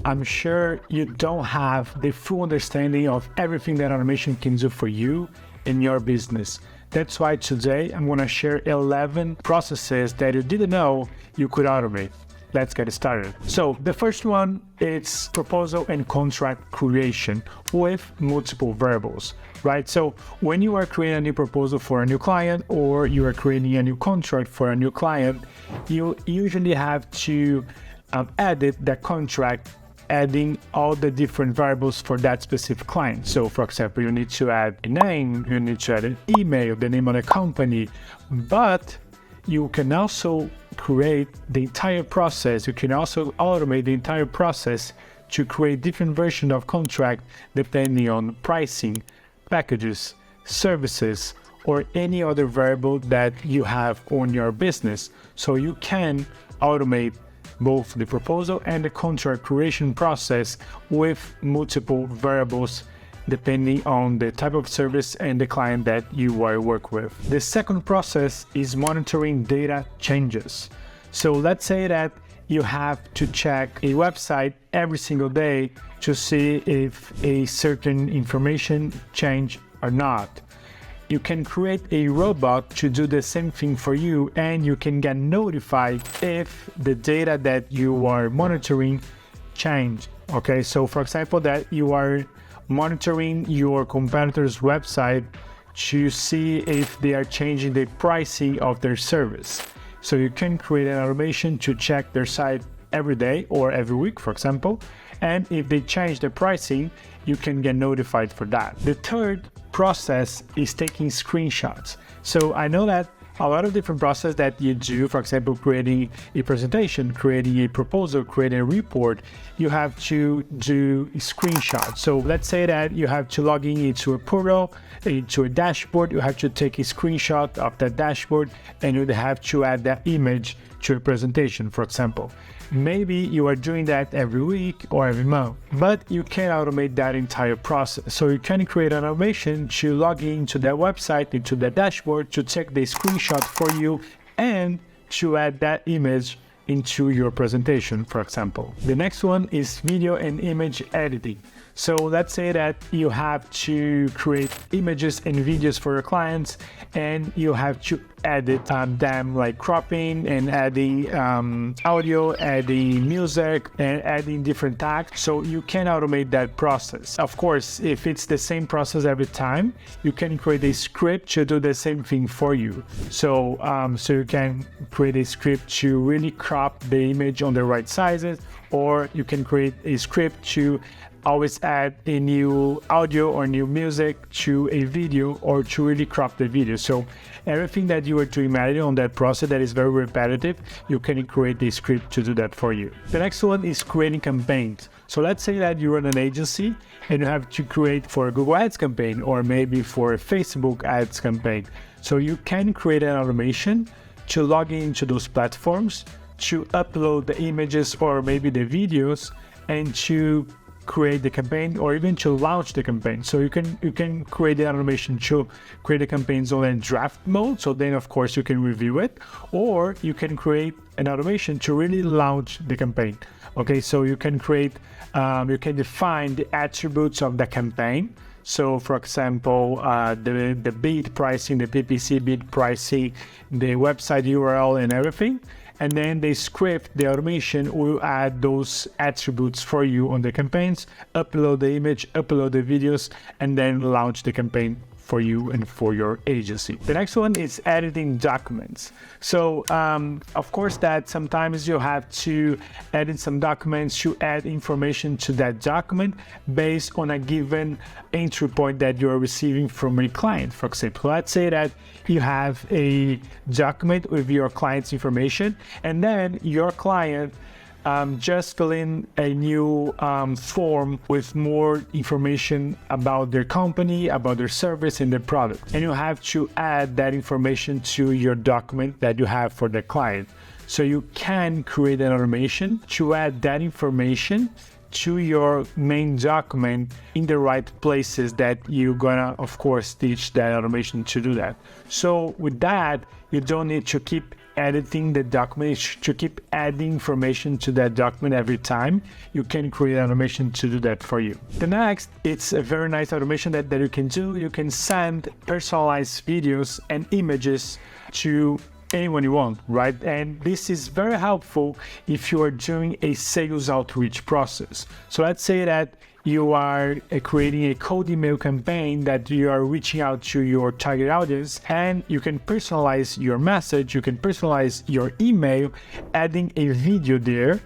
I'm sure you don't have the full understanding of everything that automation can do for you in your business. That's why today I'm going to share 11 processes that you didn't know you could automate. Let's get started. So the first one is proposal and contract creation with multiple variables, right? So when you are creating a new proposal for a new client or you are creating a new contract for a new client, you usually have to edit that contract, adding all the different variables for that specific client. So for example, you need to add a name, you need to add an email, the name of the company, but you can also create the entire process. You can also automate the entire process to create different versions of contract depending on pricing, packages, services, or any other variable that you have on your business. So you can automate both the proposal and the contract creation process with multiple variables depending on the type of service and the client that you are work with. The second process is monitoring data changes. So let's say that you have to check a website every single day to see if a certain information changed or not. You can create a robot to do the same thing for you, and you can get notified if the data that you are monitoring changed. Okay, so for example, that you are monitoring your competitor's website to see if they are changing the pricing of their service. So you can create an automation to check their site every day or every week, for example, and if they change the pricing, you can get notified for that. The third process is taking screenshots. So I know that a lot of different processes that you do, for example, creating a presentation, creating a proposal, creating a report, you have to do screenshots. So let's say that you have to log in into a portal, into a dashboard, you have to take a screenshot of that dashboard, and you have to add that image to a presentation, for example. Maybe you are doing that every week or every month, but you can automate that entire process. So you can create an automation to log into that website, into the dashboard, to take the screenshot for you and to add that image into your presentation, for example. The next one is video and image editing. So let's say that you have to create images and videos for your clients, and you have to edit them, like cropping and adding audio, adding music, and adding different tags. So you can automate that process. Of course, if it's the same process every time, you can create a script to do the same thing for you. So you can create a script to really crop the image on the right sizes, or you can create a script to always add a new audio or new music to a video, or to really crop the video. So everything that you are doing manually on that process that is very repetitive, you can create a script to do that for you. The next one is creating campaigns. So let's say that you run an agency and you have to create for a Google Ads campaign, or maybe for a Facebook Ads campaign. So you can create an automation to log into those platforms, to upload the images or maybe the videos, and to create the campaign, or even to launch the campaign. So you can create the automation to create the campaigns on a draft mode, so then of course you can review it, or you can create an automation to really launch the campaign. Okay, so you can create you can define the attributes of the campaign. So for example, the bid pricing, the PPC bid pricing, the website URL and everything. And then the script, the automation, will add those attributes for you on the campaigns, upload the image, upload the videos, and then launch the campaign for you and for your agency. The next one is editing documents. So of course that sometimes you have to edit some documents to add information to that document based on a given entry point that you're receiving from a client. For example, let's say that you have a document with your client's information, and then your client just fill in a new form with more information about their company, about their service and their product. And you have to add that information to your document that you have for the client. So you can create an automation to add that information to your main document in the right places that you're gonna, of course, teach that automation to do that. So with that, you don't need to keep editing the document, to keep adding information to that document every time, you can create automation to do that for you. The next, it's a very nice automation that you can do. You can send personalized videos and images to anyone you want, right? And this is very helpful if you are doing a sales outreach process. So let's say that you are creating a cold email campaign that you are reaching out to your target audience, and you can personalize your message, you can personalize your email, adding a video there,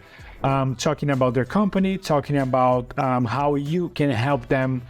talking about their company, talking about how you can help them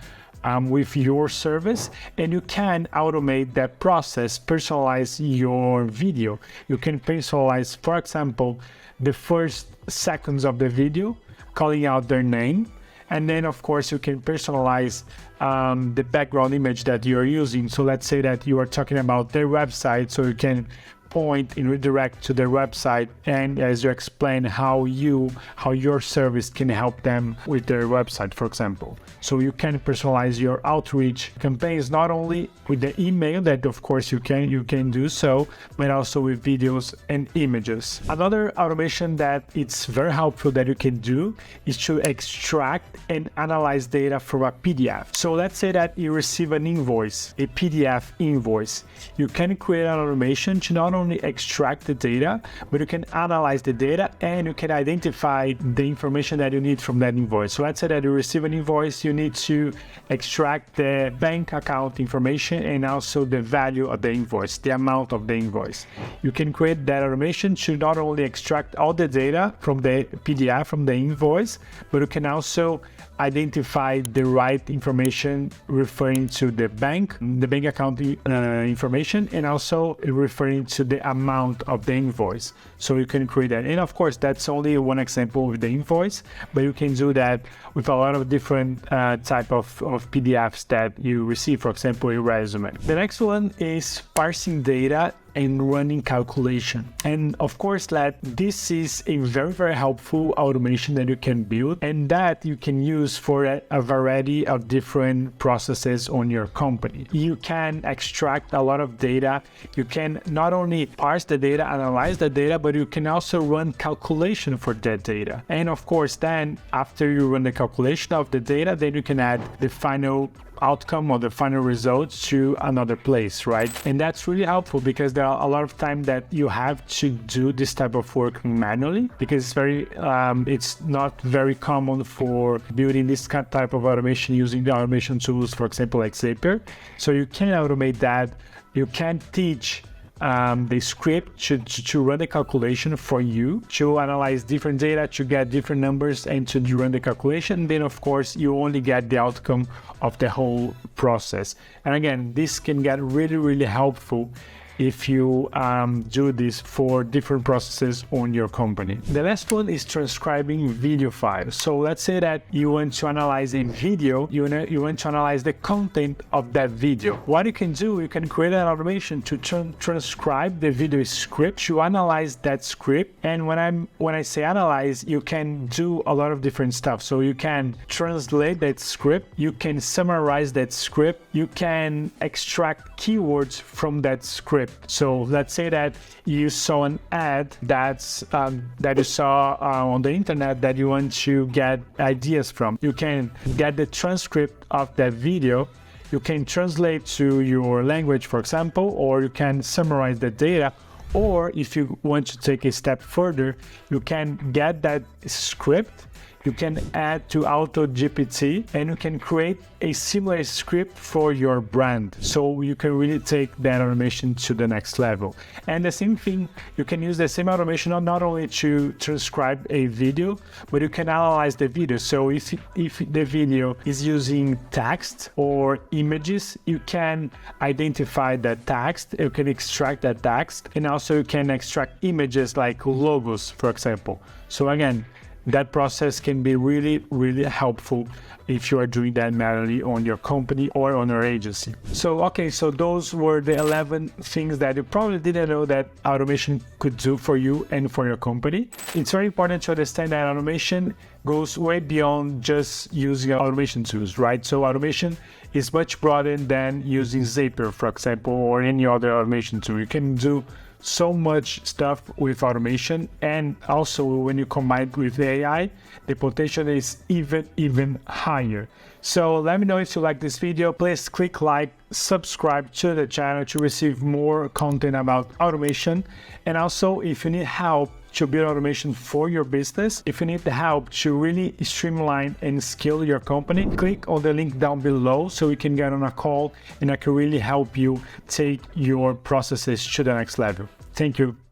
with your service, and you can automate that process, personalize your video. You can personalize, for example, the first seconds of the video, calling out their name. And then, of course, you can personalize the background image that you're using. So let's say that you are talking about their website, so you can point and redirect to their website, and as you explain how your service can help them with their website, for example. So you can personalize your outreach campaigns not only with the email, that of course you can do so, but also with videos and images. Another automation that it's very helpful that you can do is to extract and analyze data from a PDF. So let's say that you receive an invoice, a PDF invoice. You can create an automation to not only extract the data, but you can analyze the data and you can identify the information that you need from that invoice. So let's say that you receive an invoice, you need to extract the bank account information and also the value of the invoice, the amount of the invoice. You can create that automation to not only extract all the data from the PDF, from the invoice, but you can also identify the right information referring to the bank account information, and also referring to the amount of the invoice. So you can create that. And of course, that's only one example with the invoice, but you can do that with a lot of different type of PDFs that you receive, for example, a resume. The next one is parsing data and running calculation. And of course, this is a very, very helpful automation that you can build and that you can use for a variety of different processes on your company. You can extract a lot of data. You can not only parse the data, analyze the data, but you can also run calculation for that data. And of course, then after you run the calculation of the data, then you can add the final outcome or the final results to another place, right? And that's really helpful because there are a lot of time that you have to do this type of work manually, because it's not very common for building this type of automation using the automation tools, for example, like Zapier. So you can automate that. You can teach the script to run the calculation for you, to analyze different data, to get different numbers, and to run the calculation. Then of course you only get the outcome of the whole process. And again, this can get really, really helpful if you do this for different processes on your company. The last one is transcribing video files. So let's say that you want to analyze a video, you want to analyze the content of that video. What you can do, you can create an automation to transcribe the video script, to analyze that script. And when I say analyze, you can do a lot of different stuff. So you can translate that script, you can summarize that script, you can extract keywords from that script. So let's say that you saw an ad that you saw on the internet that you want to get ideas from. You can get the transcript of that video. You can translate to your language, for example, or you can summarize the data. Or if you want to take a step further, you can get that script, you can add to AutoGPT, and you can create a similar script for your brand. So you can really take that automation to the next level. And the same thing, you can use the same automation not only to transcribe a video, but you can analyze the video. So if the video is using text or images, you can identify that text, you can extract that text, and also you can extract images like logos, for example. So again, that process can be really, really helpful if you are doing that manually on your company or on your agency. So those were the 11 things that you probably didn't know that automation could do for you and for your company. It's very important to understand that automation goes way beyond just using automation tools, right? So automation is much broader than using Zapier, for example, or any other automation tool. You can do so much stuff with automation, and also when you combine it with AI, the potential is even higher. So let me know if you like this video. Please click like, subscribe to the channel to receive more content about automation. And also, if you need help to build automation for your business, if you need the help to really streamline and scale your company, click on the link down below so we can get on a call and I can really help you take your processes to the next level. Thank you.